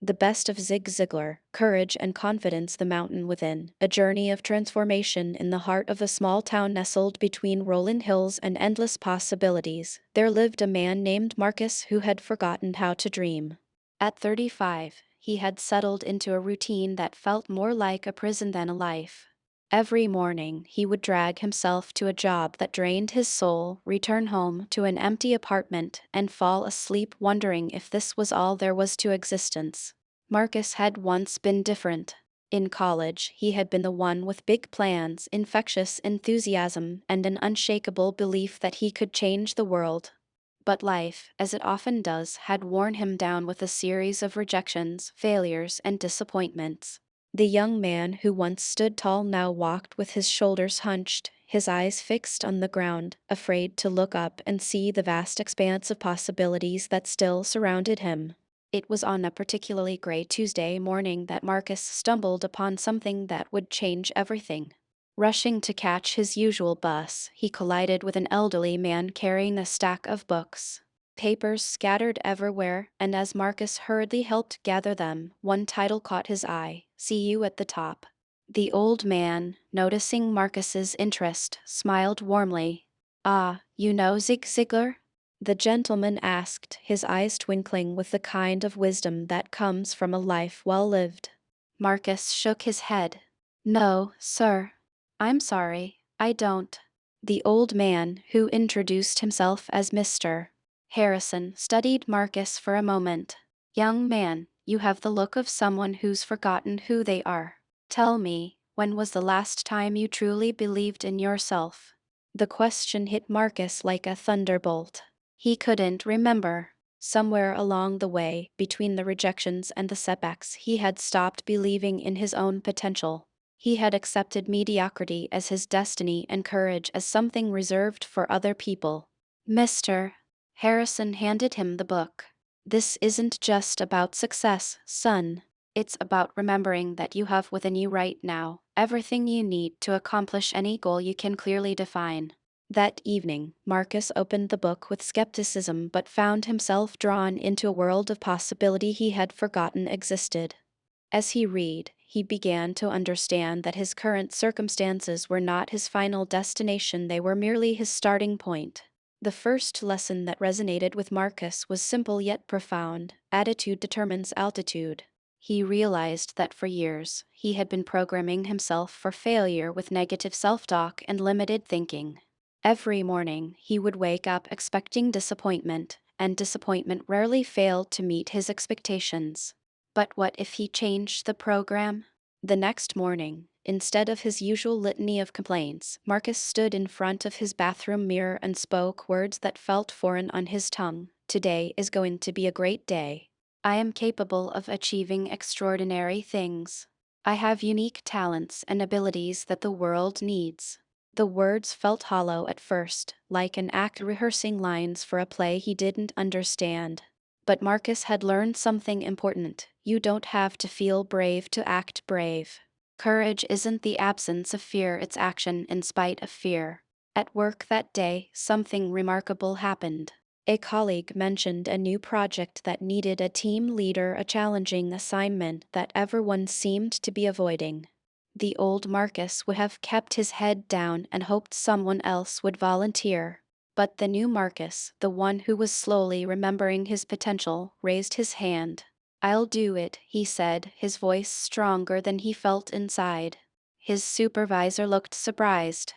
The Best of Zig Ziglar, Courage and Confidence, The Mountain Within, a journey of transformation in the heart of a small town nestled between rolling hills and endless possibilities. There lived a man named Marcus who had forgotten how to dream. At 35, he had settled into a routine that felt more like a prison than a life. Every morning, he would drag himself to a job that drained his soul, return home to an empty apartment, and fall asleep wondering if this was all there was to existence. Marcus had once been different. In college, he had been the one with big plans, infectious enthusiasm, and an unshakable belief that he could change the world. But life, as it often does, had worn him down with a series of rejections, failures, and disappointments. The young man who once stood tall now walked with his shoulders hunched, his eyes fixed on the ground, afraid to look up and see the vast expanse of possibilities that still surrounded him. It was on a particularly gray Tuesday morning that Marcus stumbled upon something that would change everything. Rushing to catch his usual bus, he collided with an elderly man carrying a stack of books. Papers scattered everywhere, and as Marcus hurriedly helped gather them, one title caught his eye: See You at the Top. The old man, noticing Marcus's interest, smiled warmly. Ah, you know Zig Ziglar? The gentleman asked, his eyes twinkling with the kind of wisdom that comes from a life well lived. Marcus shook his head. No, sir. I'm sorry, I don't. The old man, who introduced himself as Mr. Harrison, studied Marcus for a moment. Young man, you have the look of someone who's forgotten who they are. Tell me, when was the last time you truly believed in yourself? The question hit Marcus like a thunderbolt. He couldn't remember. Somewhere along the way, between the rejections and the setbacks, he had stopped believing in his own potential. He had accepted mediocrity as his destiny and courage as something reserved for other people. Mr. Harrison handed him the book. This isn't just about success, son. It's about remembering that you have within you right now everything you need to accomplish any goal you can clearly define. That evening, Marcus opened the book with skepticism but found himself drawn into a world of possibility he had forgotten existed. As he read, he began to understand that his current circumstances were not his final destination, they were merely his starting point. The first lesson that resonated with Marcus was simple yet profound: attitude determines altitude. He realized that for years, he had been programming himself for failure with negative self-talk and limited thinking. Every morning, he would wake up expecting disappointment, and disappointment rarely failed to meet his expectations. But what if he changed the program? The next morning, instead of his usual litany of complaints, Marcus stood in front of his bathroom mirror and spoke words that felt foreign on his tongue. Today is going to be a great day. I am capable of achieving extraordinary things. I have unique talents and abilities that the world needs. The words felt hollow at first, like an actor rehearsing lines for a play he didn't understand. But Marcus had learned something important: you don't have to feel brave to act brave. Courage isn't the absence of fear, it's action in spite of fear. At work that day, something remarkable happened. A colleague mentioned a new project that needed a team leader, a challenging assignment that everyone seemed to be avoiding. The old Marcus would have kept his head down and hoped someone else would volunteer. But the new Marcus, the one who was slowly remembering his potential, raised his hand. I'll do it, he said, his voice stronger than he felt inside. His supervisor looked surprised.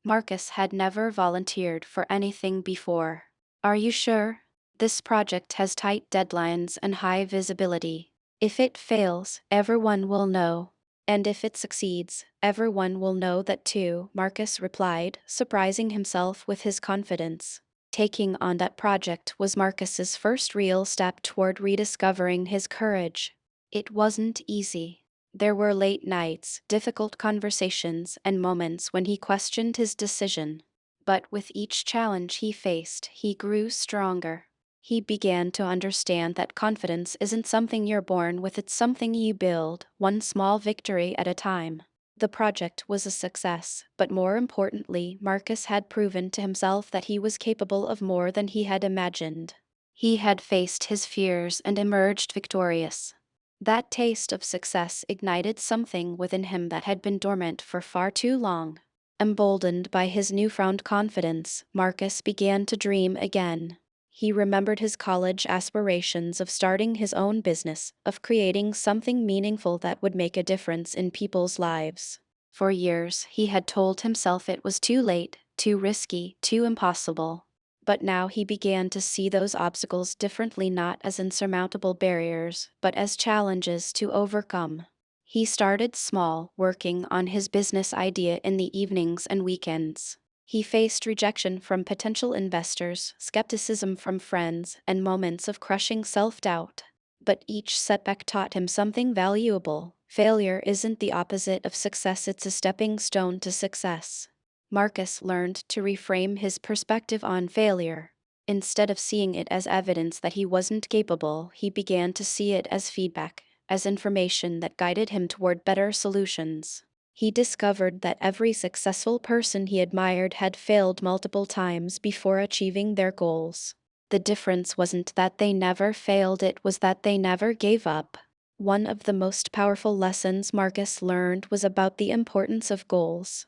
Marcus had never volunteered for anything before. Are you sure? This project has tight deadlines and high visibility. If it fails, everyone will know. And if it succeeds, everyone will know that too, Marcus replied, surprising himself with his confidence. Taking on that project was Marcus's first real step toward rediscovering his courage. It wasn't easy. There were late nights, difficult conversations, and moments when he questioned his decision. But with each challenge he faced, he grew stronger. He began to understand that confidence isn't something you're born with, it's something you build, one small victory at a time. The project was a success, but more importantly, Marcus had proven to himself that he was capable of more than he had imagined. He had faced his fears and emerged victorious. That taste of success ignited something within him that had been dormant for far too long. Emboldened by his newfound confidence, Marcus began to dream again. He remembered his college aspirations of starting his own business, of creating something meaningful that would make a difference in people's lives. For years, he had told himself it was too late, too risky, too impossible. But now he began to see those obstacles differently, not as insurmountable barriers, but as challenges to overcome. He started small, working on his business idea in the evenings and weekends. He faced rejection from potential investors, skepticism from friends, and moments of crushing self-doubt. But each setback taught him something valuable. Failure isn't the opposite of success, it's a stepping stone to success. Marcus learned to reframe his perspective on failure. Instead of seeing it as evidence that he wasn't capable, he began to see it as feedback, as information that guided him toward better solutions. He discovered that every successful person he admired had failed multiple times before achieving their goals. The difference wasn't that they never failed, it was that they never gave up. One of the most powerful lessons Marcus learned was about the importance of goals.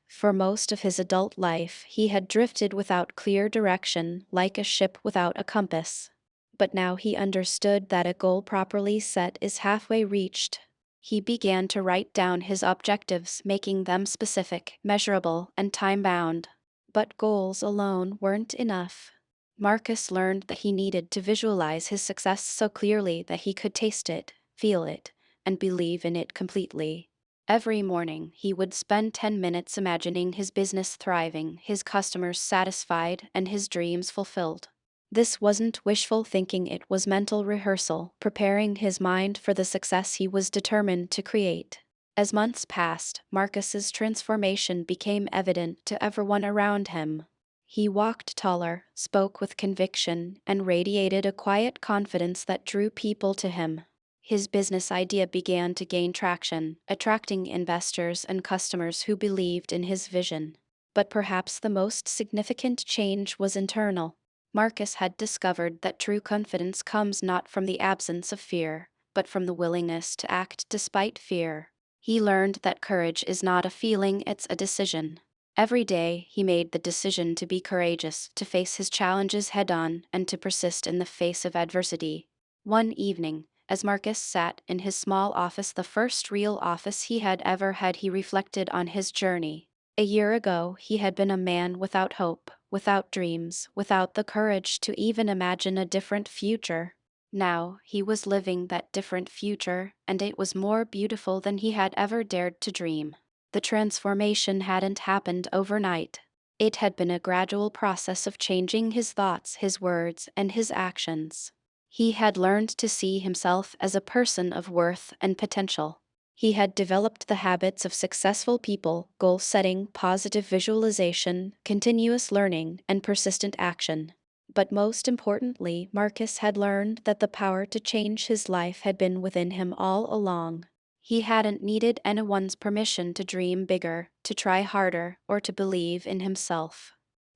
For most of his adult life, he had drifted without clear direction, like a ship without a compass. But now he understood that a goal properly set is halfway reached. He began to write down his objectives, making them specific, measurable, and time-bound. But goals alone weren't enough. Marcus learned that he needed to visualize his success so clearly that he could taste it, feel it, and believe in it completely. Every morning, he would spend 10 minutes imagining his business thriving, his customers satisfied, and his dreams fulfilled. This wasn't wishful thinking, it was mental rehearsal, preparing his mind for the success he was determined to create. As months passed, Marcus's transformation became evident to everyone around him. He walked taller, spoke with conviction, and radiated a quiet confidence that drew people to him. His business idea began to gain traction, attracting investors and customers who believed in his vision. But perhaps the most significant change was internal. Marcus had discovered that true confidence comes not from the absence of fear, but from the willingness to act despite fear. He learned that courage is not a feeling, it's a decision. Every day, he made the decision to be courageous, to face his challenges head-on, and to persist in the face of adversity. One evening, as Marcus sat in his small office, the first real office he had ever had, he reflected on his journey. A year ago, he had been a man without hope, without dreams, without the courage to even imagine a different future. Now, he was living that different future, and it was more beautiful than he had ever dared to dream. The transformation hadn't happened overnight. It had been a gradual process of changing his thoughts, his words, and his actions. He had learned to see himself as a person of worth and potential. He had developed the habits of successful people: goal setting, positive visualization, continuous learning, and persistent action. But most importantly, Marcus had learned that the power to change his life had been within him all along. He hadn't needed anyone's permission to dream bigger, to try harder, or to believe in himself.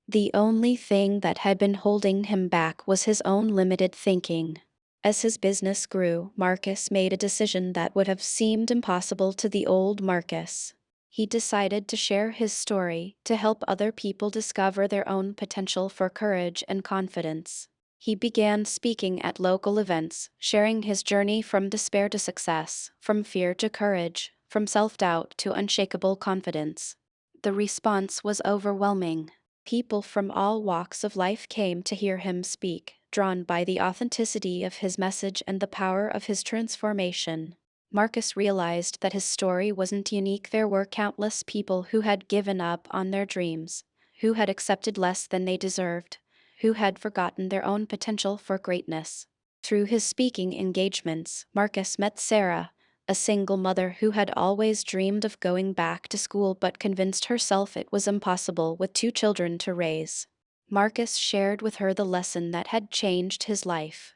The only thing that had been holding him back was his own limited thinking. As his business grew, Marcus made a decision that would have seemed impossible to the old Marcus. He decided to share his story, to help other people discover their own potential for courage and confidence. He began speaking at local events, sharing his journey from despair to success, from fear to courage, from self-doubt to unshakable confidence. The response was overwhelming. People from all walks of life came to hear him speak, drawn by the authenticity of his message and the power of his transformation. Marcus realized that his story wasn't unique. There were countless people who had given up on their dreams, who had accepted less than they deserved, who had forgotten their own potential for greatness. Through his speaking engagements, Marcus met Sarah, a single mother who had always dreamed of going back to school but convinced herself it was impossible with 2 children to raise. Marcus shared with her the lesson that had changed his life.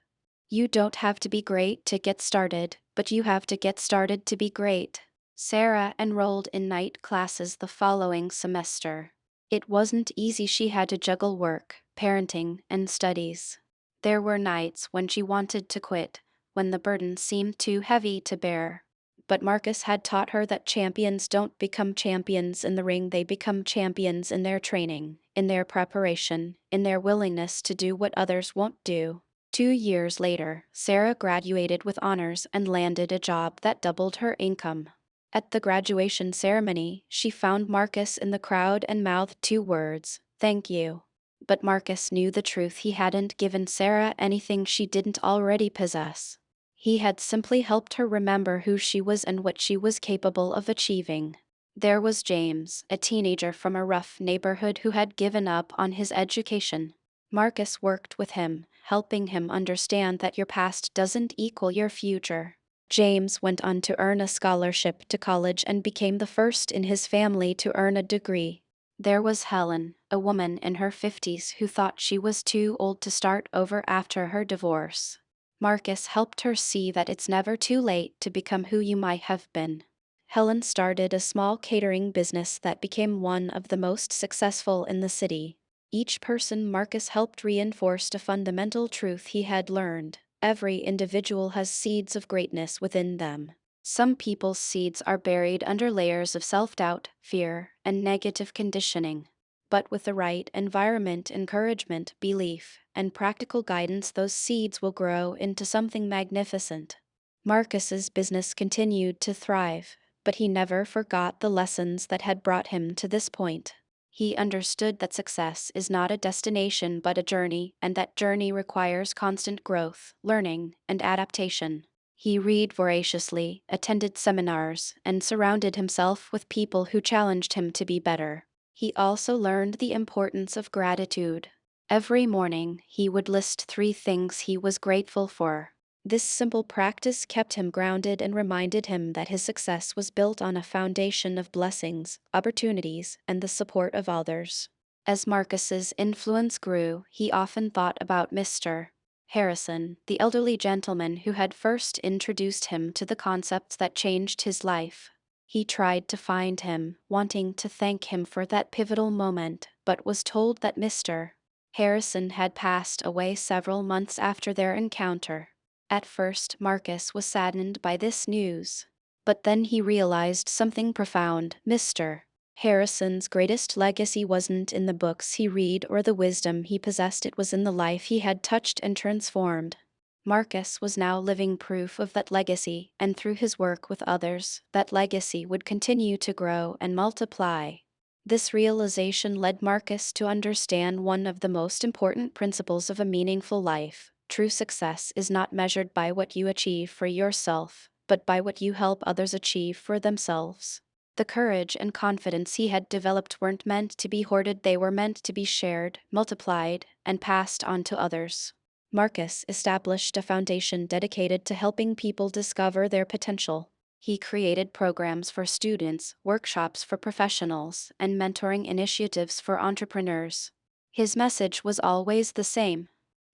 You don't have to be great to get started, but you have to get started to be great. Sarah enrolled in night classes the following semester. It wasn't easy. She had to juggle work, parenting, and studies. There were nights when she wanted to quit, when the burden seemed too heavy to bear. But Marcus had taught her that champions don't become champions in the ring, they become champions in their training, in their preparation, in their willingness to do what others won't do. 2 years later, Sarah graduated with honors and landed a job that doubled her income. At the graduation ceremony, she found Marcus in the crowd and mouthed 2 words, "Thank you." But Marcus knew the truth: he hadn't given Sarah anything she didn't already possess. He had simply helped her remember who she was and what she was capable of achieving. There was James, a teenager from a rough neighborhood who had given up on his education. Marcus worked with him, helping him understand that your past doesn't equal your future. James went on to earn a scholarship to college and became the first in his family to earn a degree. There was Helen, a woman in her 50s who thought she was too old to start over after her divorce. Marcus helped her see that it's never too late to become who you might have been. Helen started a small catering business that became one of the most successful in the city. Each person Marcus helped reinforced a fundamental truth he had learned: every individual has seeds of greatness within them. Some people's seeds are buried under layers of self-doubt, fear, and negative conditioning. But with the right environment, encouragement, belief, and practical guidance, those seeds will grow into something magnificent. Marcus's business continued to thrive, but he never forgot the lessons that had brought him to this point. He understood that success is not a destination but a journey, and that journey requires constant growth, learning, and adaptation. He read voraciously, attended seminars, and surrounded himself with people who challenged him to be better. He also learned the importance of gratitude. Every morning, he would list 3 things he was grateful for. This simple practice kept him grounded and reminded him that his success was built on a foundation of blessings, opportunities, and the support of others. As Marcus's influence grew, he often thought about Mr. Harrison, the elderly gentleman who had first introduced him to the concepts that changed his life. He tried to find him, wanting to thank him for that pivotal moment, but was told that Mr. Harrison had passed away several months after their encounter. At first, Marcus was saddened by this news. But then he realized something profound. Mr. Harrison's greatest legacy wasn't in the books he read or the wisdom he possessed, it was in the life he had touched and transformed. Marcus was now living proof of that legacy, and through his work with others, that legacy would continue to grow and multiply. This realization led Marcus to understand one of the most important principles of a meaningful life: true success is not measured by what you achieve for yourself, but by what you help others achieve for themselves. The courage and confidence he had developed weren't meant to be hoarded, they were meant to be shared, multiplied, and passed on to others. Marcus established a foundation dedicated to helping people discover their potential. He created programs for students, workshops for professionals, and mentoring initiatives for entrepreneurs. His message was always the same: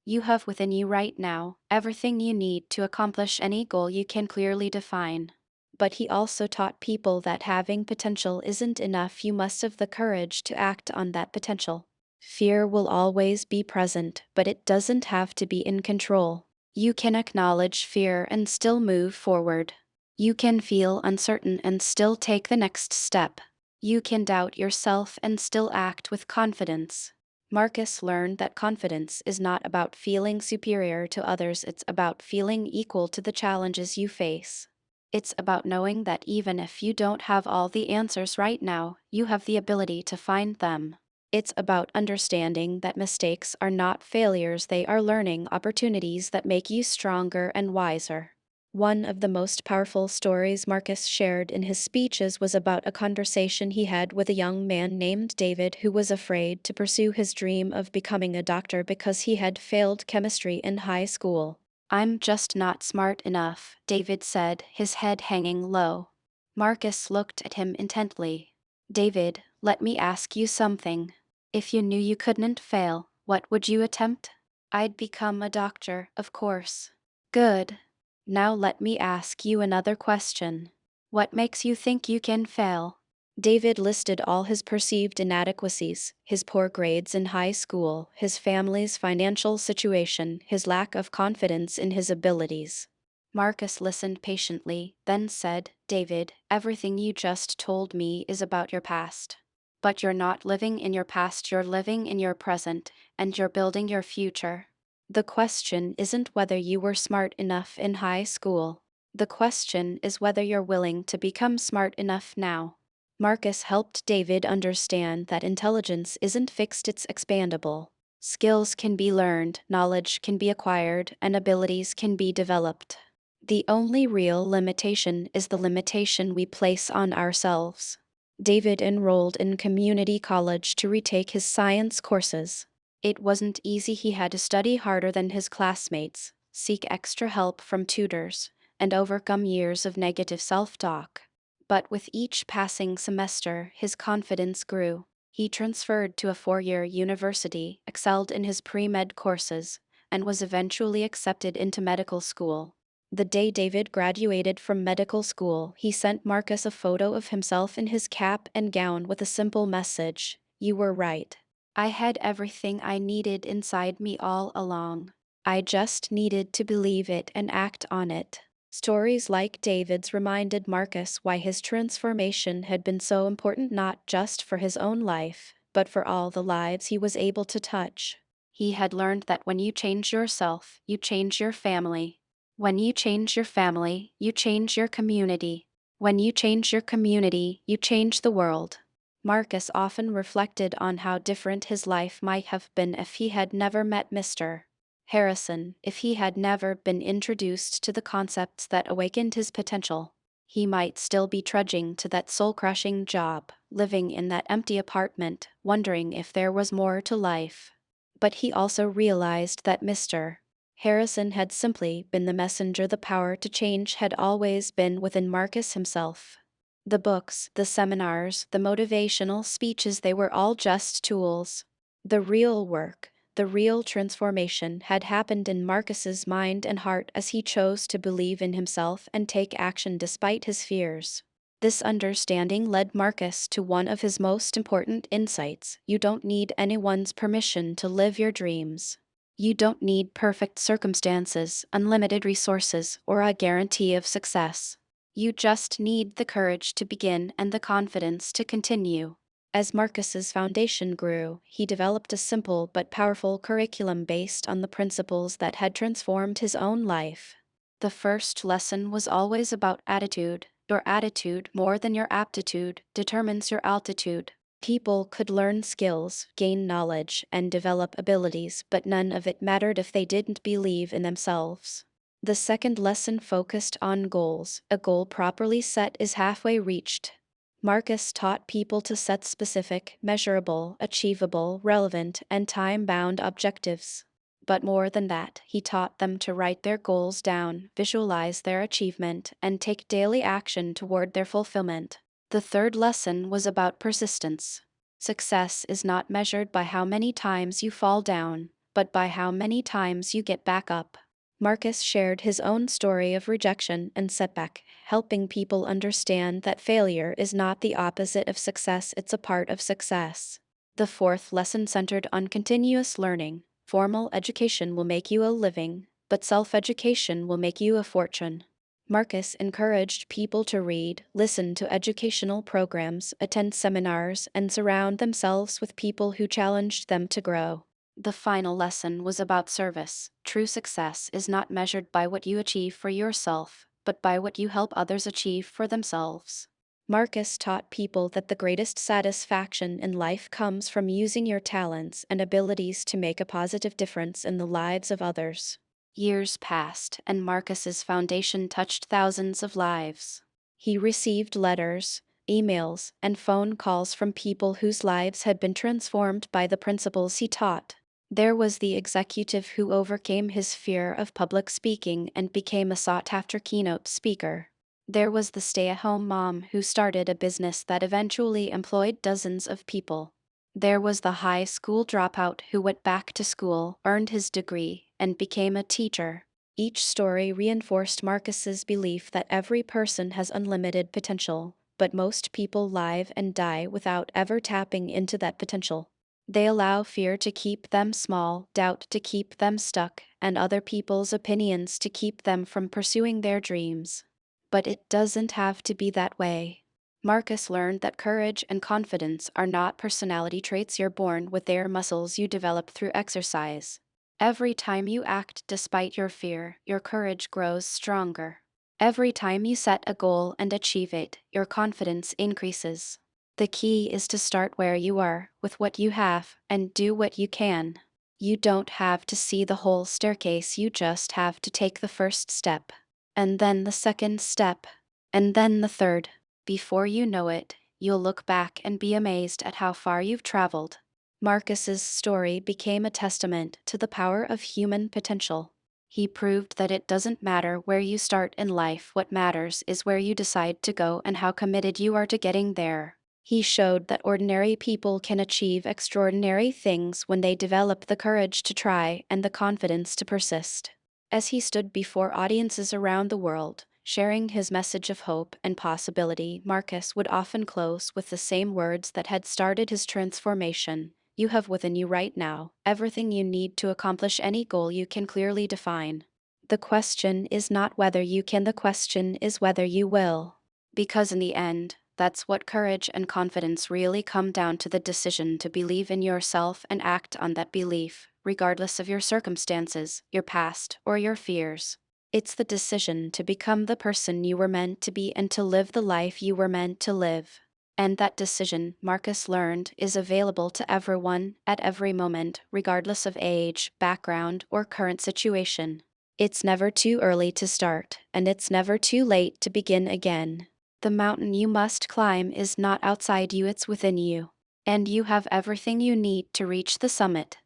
you have within you right now everything you need to accomplish any goal you can clearly define. But he also taught people that having potential isn't enough, you must have the courage to act on that potential. Fear will always be present, but it doesn't have to be in control. You can acknowledge fear and still move forward. You can feel uncertain and still take the next step. You can doubt yourself and still act with confidence. Marcus learned that confidence is not about feeling superior to others, it's about feeling equal to the challenges you face. It's about knowing that even if you don't have all the answers right now, you have the ability to find them. It's about understanding that mistakes are not failures, they are learning opportunities that make you stronger and wiser. One of the most powerful stories Marcus shared in his speeches was about a conversation he had with a young man named David who was afraid to pursue his dream of becoming a doctor because he had failed chemistry in high school. "I'm just not smart enough," David said, his head hanging low. Marcus looked at him intently. "David, let me ask you something. If you knew you couldn't fail, what would you attempt?" "I'd become a doctor, of course." "Good. Now let me ask you another question. What makes you think you can fail?" David listed all his perceived inadequacies: his poor grades in high school, his family's financial situation, his lack of confidence in his abilities. Marcus listened patiently, then said, "David, everything you just told me is about your past. But you're not living in your past, you're living in your present, and you're building your future. The question isn't whether you were smart enough in high school. The question is whether you're willing to become smart enough now." Marcus helped David understand that intelligence isn't fixed, it's expandable. Skills can be learned, knowledge can be acquired, and abilities can be developed. The only real limitation is the limitation we place on ourselves. David enrolled in community college to retake his science courses. It wasn't easy. He had to study harder than his classmates, seek extra help from tutors, and overcome years of negative self-talk. But with each passing semester, his confidence grew. He transferred to a 4-year university, excelled in his pre-med courses, and was eventually accepted into medical school. The day David graduated from medical school, he sent Marcus a photo of himself in his cap and gown with a simple message: "You were right. I had everything I needed inside me all along. I just needed to believe it and act on it." Stories like David's reminded Marcus why his transformation had been so important, not just for his own life, but for all the lives he was able to touch. He had learned that when you change yourself, you change your family. When you change your family, you change your community. When you change your community, you change the world. Marcus often reflected on how different his life might have been if he had never met Mr. Harrison, if he had never been introduced to the concepts that awakened his potential. He might still be trudging to that soul-crushing job, living in that empty apartment, wondering if there was more to life. But he also realized that Mr. Harrison had simply been the messenger. The power to change had always been within Marcus himself. The books, the seminars, the motivational speeches, they were all just tools. The real work, the real transformation had happened in Marcus's mind and heart as he chose to believe in himself and take action despite his fears. This understanding led Marcus to one of his most important insights: you don't need anyone's permission to live your dreams. You don't need perfect circumstances, unlimited resources, or a guarantee of success. You just need the courage to begin and the confidence to continue. As Marcus's foundation grew, he developed a simple but powerful curriculum based on the principles that had transformed his own life. The first lesson was always about attitude. Your attitude, more than your aptitude, determines your altitude. People could learn skills, gain knowledge, and develop abilities, but none of it mattered if they didn't believe in themselves. The second lesson focused on goals. A goal properly set is halfway reached. Marcus taught people to set specific, measurable, achievable, relevant, and time-bound objectives. But more than that, he taught them to write their goals down, visualize their achievement, and take daily action toward their fulfillment. The third lesson was about persistence. Success is not measured by how many times you fall down, but by how many times you get back up. Marcus shared his own story of rejection and setback, helping people understand that failure is not the opposite of success, it's a part of success. The fourth lesson centered on continuous learning. Formal education will make you a living, but self-education will make you a fortune. Marcus encouraged people to read, listen to educational programs, attend seminars, and surround themselves with people who challenged them to grow. The final lesson was about service. True success is not measured by what you achieve for yourself, but by what you help others achieve for themselves. Marcus taught people that the greatest satisfaction in life comes from using your talents and abilities to make a positive difference in the lives of others. Years passed, and Marcus's foundation touched thousands of lives. He received letters, emails, and phone calls from people whose lives had been transformed by the principles he taught. There was the executive who overcame his fear of public speaking and became a sought-after keynote speaker. There was the stay-at-home mom who started a business that eventually employed dozens of people. There was the high school dropout who went back to school, earned his degree, and became a teacher. Each story reinforced Marcus's belief that every person has unlimited potential, but most people live and die without ever tapping into that potential. They allow fear to keep them small, doubt to keep them stuck, and other people's opinions to keep them from pursuing their dreams. But it doesn't have to be that way. Marcus learned that courage and confidence are not personality traits you're born with, they are muscles you develop through exercise. Every time you act despite your fear, your courage grows stronger. Every time you set a goal and achieve it, your confidence increases. The key is to start where you are, with what you have, and do what you can. You don't have to see the whole staircase, you just have to take the first step. And then the second step. And then the third. Before you know it, you'll look back and be amazed at how far you've traveled. Marcus's story became a testament to the power of human potential. He proved that it doesn't matter where you start in life, what matters is where you decide to go and how committed you are to getting there. He showed that ordinary people can achieve extraordinary things when they develop the courage to try and the confidence to persist. As he stood before audiences around the world, sharing his message of hope and possibility, Marcus would often close with the same words that had started his transformation. You have within you right now everything you need to accomplish any goal you can clearly define. The question is not whether you can, the question is whether you will. Because in the end, that's what courage and confidence really come down to, the decision to believe in yourself and act on that belief, regardless of your circumstances, your past, or your fears. It's the decision to become the person you were meant to be and to live the life you were meant to live. And that decision, Marcus learned, is available to everyone, at every moment, regardless of age, background, or current situation. It's never too early to start, and it's never too late to begin again. The mountain you must climb is not outside you, it's within you. And you have everything you need to reach the summit.